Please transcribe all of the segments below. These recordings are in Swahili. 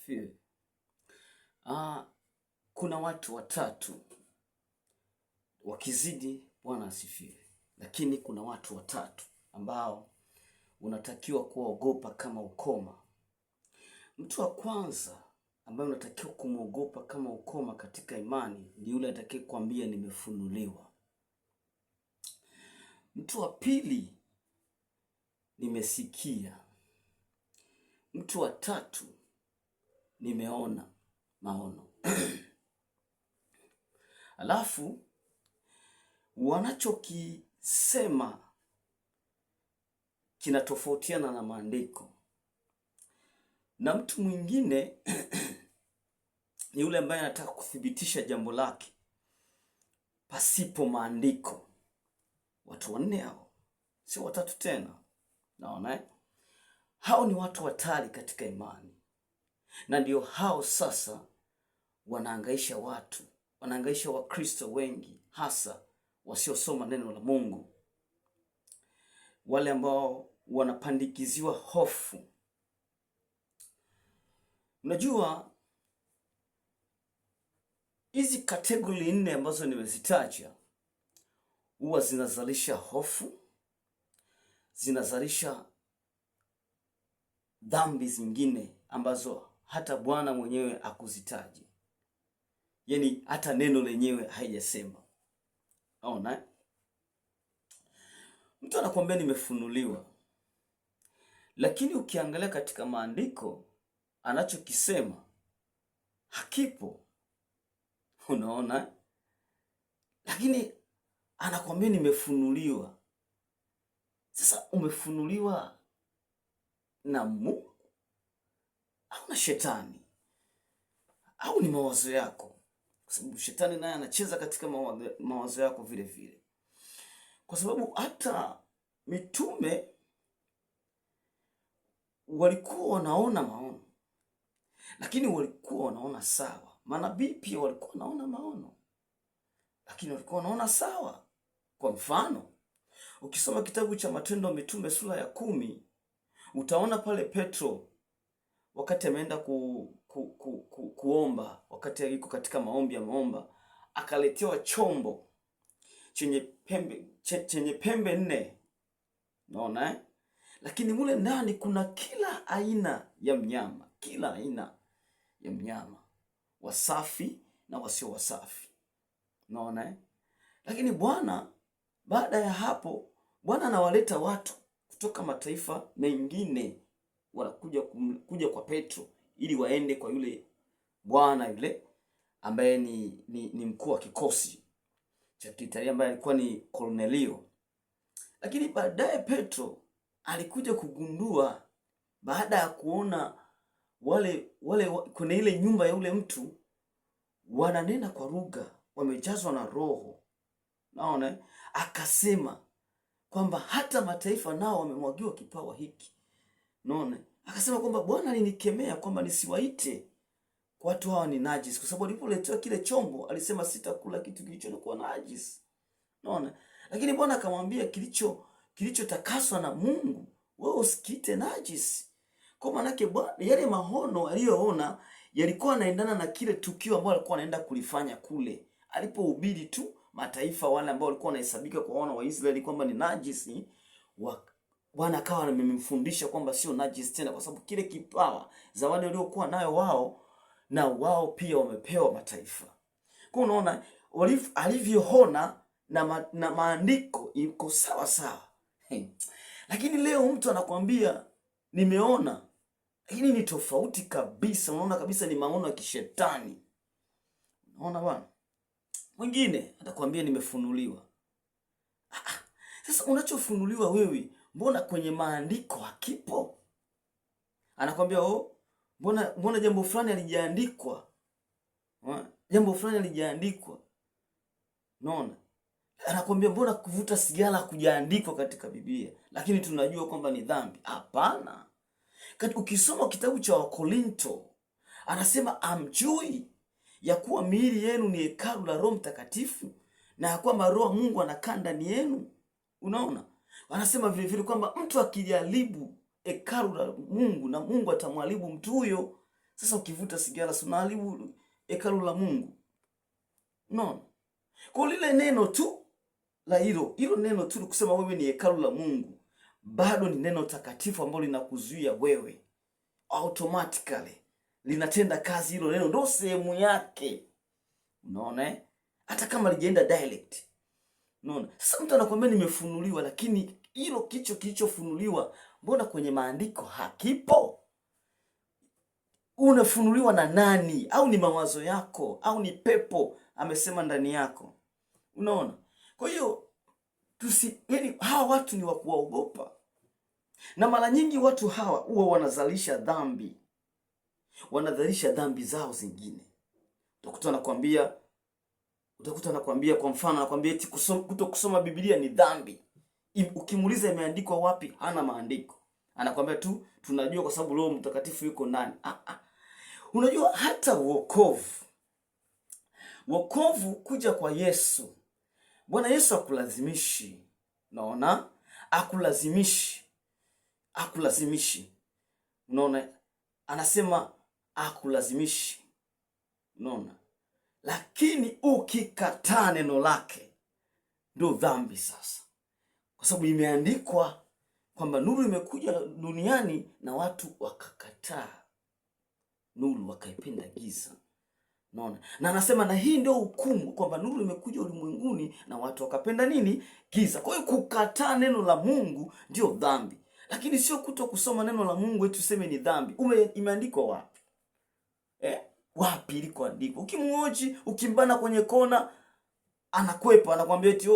asifiwe. Kuna watu watatu wakizidi, Bwana asifiwe. Lakini kuna watu watatu ambao unatakiwa kuogopa kama ukoma. Mtu wa kwanza ambaye unatakiwa kumwogopa kama ukoma katika imani ni yule atakayekwambia nimefunuliwa. Mtu wa pili, nimesikia. Mtu wa tatu, nimeona maono. Alafu wanachokisema kinatofautiana na maandiko. Na mtu mwingine ni yule ambaye anataka kuthibitisha jambo lake pasipo maandiko. Watu wanne hao, sio watatu tena. Naona hao ni watu hatari katika imani, na ndio hao sasa wanaangaisha watu, wanaangaisha Wakristo wengi, hasa wasiosoma neno la Mungu, wale ambao wanapandikiziwa hofu. Unajua hizi kategori nne ambazo nimezitaja huwa zinazalisha hofu, zinazalisha dhambi zingine ambazo hata Bwana mwenyewe akuzitaji. Yaani hata neno lenyewe haijasema. Naona mtu anakuambia nimefunuliwa, lakini ukiangalia katika maandiko anachokisema hakipo. Unaona? Lakini anakuambia nimefunuliwa. Sasa umefunuliwa na Mungu au na shetani? Au ni mawazo yako? Kwa sababu shetani naye anacheza katika mawazo yako vile vile. Kwa sababu hata mitume walikuwa wanaona maono, lakini walikuwa wanaona sawa. Manabii pia walikuwa wanaona maono, lakini walikuwa wanaona sawa. Kwa mfano, ukisoma kitabu cha Matendo ya Mitume sura ya 10, utaona pale Petro wakati ameenda kuomba, wakati yuko katika maombi ameomba, akaletewa chombo chenye pembe 4. Unaona Lakini mule ndani kuna kila aina ya mnyama, kila aina ya mnyama, wasafi na wasio wasafi. Unaona Lakini Bwana baada ya hapo, Bwana anawaleta watu kutoka mataifa mengine, wanakuja kwa Petro ili waende kwa yule bwana yule ambaye ni mkuu wa kikosi cha Italia, ambaye alikuwa ni Cornelio. Lakini baadaye Petro alikuja kugundua, baada ya kuona wale kuna ile nyumba ya yule mtu wananena kwa lugha, wamejazwa na Roho. Naona akasema kwamba hata mataifa nao wamemwagiwa kipawa hiki. Naona akasema kwamba Bwana alinikemea kwamba nisiwaite watu hawa ni najisi, kwa sababu alipoletewa kile chombo alisema sitakula kitu kilichokuwa najisi. Naona lakini Bwana akamwambia kilichotakaswa na Mungu wewe usikiite najisi. Kwa maana yake Bwana yale maono aliyoona yalikuwa yanaendana na kile tukio ambalo alikuwa anaenda kulifanya kule. Alipohubiri tu mataifa wale ambao walikuwa wanahesabika kwa wana wa Israeli kwamba ni najisi, Bwana akawa amemfundisha kwamba sio najisi tena, kwa sababu kile kipawa zawadi waliokuwa nayo wao, na wao pia wamepewa mataifa. Kwa unaona alivyoona na maandiko iko sawa sawa. Lakini leo mtu anakuambia nimeona, lakini ni tofauti kabisa. Unaona kabisa ni maono ya kishetani. Unaona bwana? Mwingine atakwambia nimefunuliwa. Sasa unachofunuliwa wewe, mbona kwenye maandiko hakipo? Anakwambia mbona jambo fulani halijaandikwa? Jambo fulani halijaandikwa. Unaona? Anakwambia mbona kuvuta sigara hakujaandikwa katika Biblia, lakini tunajua kwamba ni dhambi. Hapana. Ukisoma kitabu cha Wakorinto, anasema amjui ya kuwa miili yenu ni hekalu la Roho Mtakatifu, na ya kwamba Roho Mungu anakaa ndani yenu. Unaona? Anasema vile vile kwamba mtu akijaribu hekalu la Mungu, na Mungu atamharibu mtu huyo. Sasa ukivuta sigara si unaharibu hekalu la Mungu. Unaona? Kwa lile neno tu la hilo neno tu kusema wewe ni hekalu la Mungu, bado ni neno takatifu ambalo linakuzuia wewe. Automatically linatenda kazi hilo neno, ndio sehemu yake. Unaona? Hata kama lijaenda direct. Unaona? Sasa mtu anakuambia nimefunuliwa, lakini hilo kilichofunuliwa mbona kwenye maandiko hakipo? Unafunuliwa na nani? Au ni mawazo yako? Au ni pepo amesema ndani yako? Unaona? Kwa hiyo yaani hawa watu ni wa kuogopa. Na mara nyingi watu hawa huwa wanazalisha dhambi. Wanadhalisha dhambi zao zingine. Utakuta anakuambia kwa mfano anakuambia eti kutokusoma Biblia ni dhambi. Ukimuuliza imeandikwa wapi? Hana maandiko. Anakuambia tu tunajua kwa sababu Roho Mtakatifu yuko ndani. Unajua hata wokovu kuja kwa Yesu. Bwana Yesu hakulazimishi. Unaona? Hakulazimishi. Unaona? Anasema hakulazimishi. Unaona? Lakini ukikataa neno lake ndio dhambi sasa. Kwa sababu imeandikwa kwamba nuru imekuja duniani na watu wakakataa nuru, wakaipenda giza. Unaona? Na anasema na hii ndio hukumu, kwamba nuru imekuja ulimwenguni na watu wakapenda nini? Giza. Kwa hiyo kukataa neno la Mungu ndio dhambi. Lakini sio kusoma neno la Mungu eti tuseme ni dhambi. Imeandikwa wapi? Wapi ilikoandikwa? Ukimwoji, ukimbana kwenye kona, anakwepa, anakuambia eti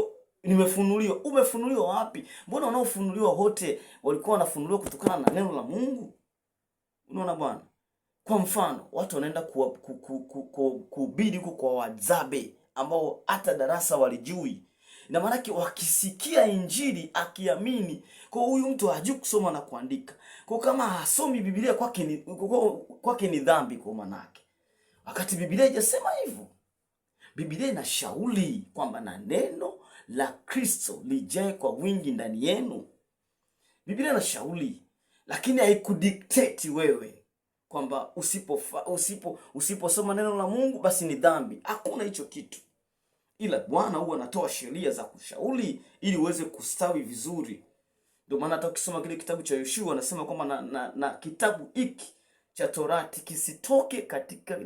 nimefunuliwa. Umefunuliwa wapi? Mbona wanaofunuliwa wote walikuwa wanafunuliwa kutokana na neno la Mungu? Unaona bwana? Kwa mfano, watu wanaenda kuhubiri huko kwa Wadzabe ambao hata darasa walijui. Na maana yake wakisikia injili akiamini, kwa huyu mtu hajui kusoma na kuandika. Kwa kama hasomi Biblia kwake ni dhambi kwa maana yake. Wakati Biblia haijasema hivyo. Biblia inashauri kwamba na neno la Kristo lijae kwa wingi ndani yenu. Biblia inashauri, lakini haikudictate wewe kwamba usiposoma neno la Mungu basi ni dhambi. Hakuna hicho kitu. Ila Bwana huwa anatoa sheria za kushauri ili uweze kustawi vizuri. Ndio maana hata ukisoma kile kitabu cha Yoshua anasema kwamba na kitabu hiki cha Torati kisitoke katika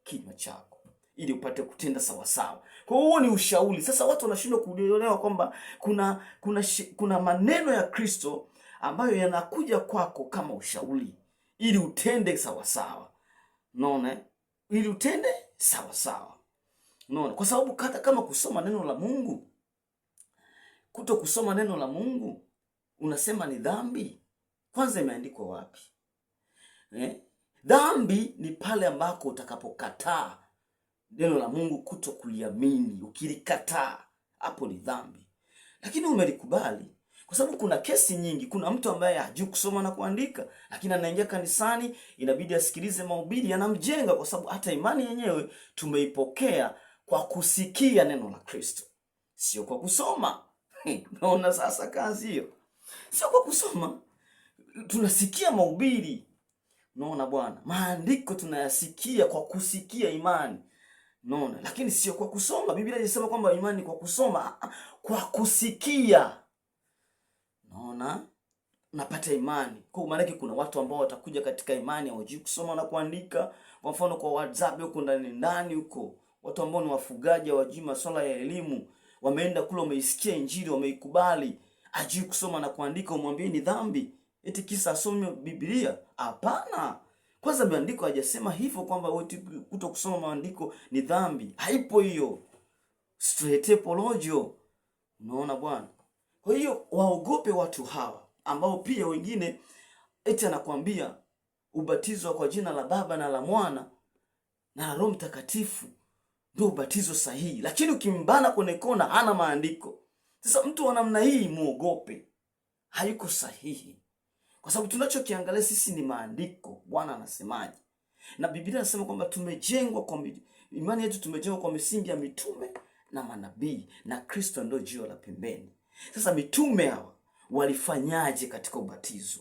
kinywa chako, ili upate kutenda sawa sawa. Kwa hiyo ni ushauri. Sasa watu wanashindwa kuelewa kwamba kuna maneno ya Kristo ambayo yanakuja kwako kama ushauri ili utende sawa sawa. Unaona? Ili utende sawa sawa. Unaona? Kwa sababu kama kusoma neno la Mungu, kusoma neno la Mungu unasema ni dhambi. Kwanza imeandikwa wapi? Dhambi ni pale ambako utakapokataa neno la Mungu, kuliamini. Ukilikataa, hapo ni dhambi. Lakini umelikubali. Kwa sababu kuna kesi nyingi. Kuna mtu ambaye hajui kusoma na kuandika, lakini anaingia kanisani, inabidi asikilize mahubiri, yanamjenga kwa sababu hata imani yenyewe tumeipokea kwa kusikia neno la Kristo, sio kwa kusoma. Naona sasa kazi hiyo. Sio kwa kusoma. Tunasikia mahubiri. Naona bwana, maandiko tunayasikia kwa kusikia imani. Naona, lakini sio kwa kusoma. Biblia inasema kwamba imani kwa kusoma, kwa kusikia. Naona, unapata imani. Kwa maana kuna watu ambao watakuja katika imani hawajui kusoma na kuandika. Kwa mfano kwa WhatsApp huko ndani huko, watu ambao ni wafugaji hawajui masuala ya elimu, wameenda kule, wameisikia injili, wameikubali, hajui kusoma na kuandika, umwambie ni dhambi eti kisa asome Biblia? Hapana. Kwanza maandiko hajasema hivyo kwamba wote kutokusoma maandiko ni dhambi. Haipo hiyo. Straight polojo. Unaona bwana? Kwa hiyo waogope watu hawa ambao pia wengine eti anakuambia ubatizo kwa jina la Baba na la Mwana na Roho Mtakatifu ndio ubatizo sahihi, lakini ukimbana kwenye kona hana maandiko. Sasa mtu wa namna hii muogope. Hayuko sahihi. Kwa sababu tunachokiangalia sisi ni maandiko. Bwana anasemaje? Na Biblia inasema kwamba tumejengwa kwa imani yetu, tumejengwa kwa misingi ya mitume na manabii, na Kristo ndio jiwe la pembeni. Sasa mitume hawa walifanyaje katika ubatizo?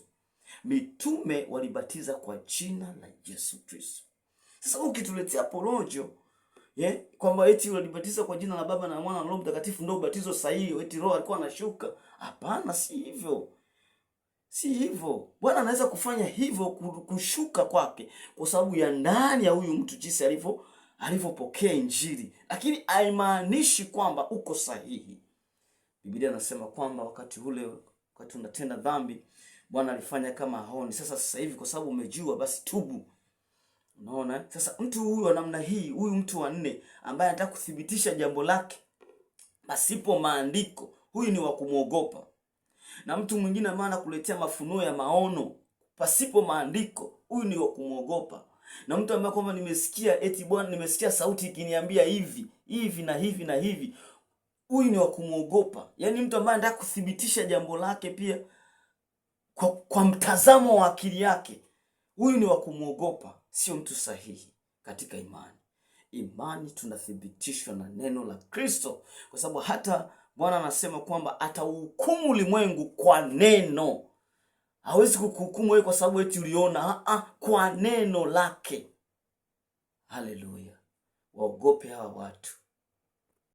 Mitume walibatiza kwa jina la Yesu Kristo. Sasa ukituletea porojo kwamba eti walibatiza kwa jina la Baba na Mwana na Roho Mtakatifu ndio ubatizo sahihi, eti Roho alikuwa anashuka. Hapana, si hivyo. Si hivyo. Bwana anaweza kufanya hivyo, kushuka kwake kwa sababu ya ndani ya huyu mtu jinsi alivyopokea Injili, lakini haimaanishi kwamba uko sahihi. Biblia inasema kwamba wakati unatenda dhambi, Bwana alifanya kama haoni. Sasa hivi kwa sababu umejua, basi tubu. Unaona? Sasa mtu huyu wa namna hii, huyu mtu wa nne ambaye anataka kuthibitisha jambo lake pasipo maandiko, huyu ni wa kumwogopa. Na mtu mwingine ambaye anakuletea mafunuo ya maono pasipo maandiko, huyu ni wa kumwogopa. Na mtu ambaye kwamba nimesikia eti Bwana, nimesikia sauti ikiniambia hivi na hivi na hivi, huyu ni wa kumwogopa. Yaani mtu ambaye anataka kuthibitisha jambo lake pia kwa mtazamo wa akili yake, huyu ni wa kumwogopa, sio mtu sahihi katika imani. Imani tunathibitishwa na neno la Kristo, kwa sababu hata Bwana anasema kwamba atahukumu ulimwengu kwa neno. Hawezi kukuhukumu wewe kwa sababu eti uliona, kwa neno lake. Haleluya. Waogope hawa watu.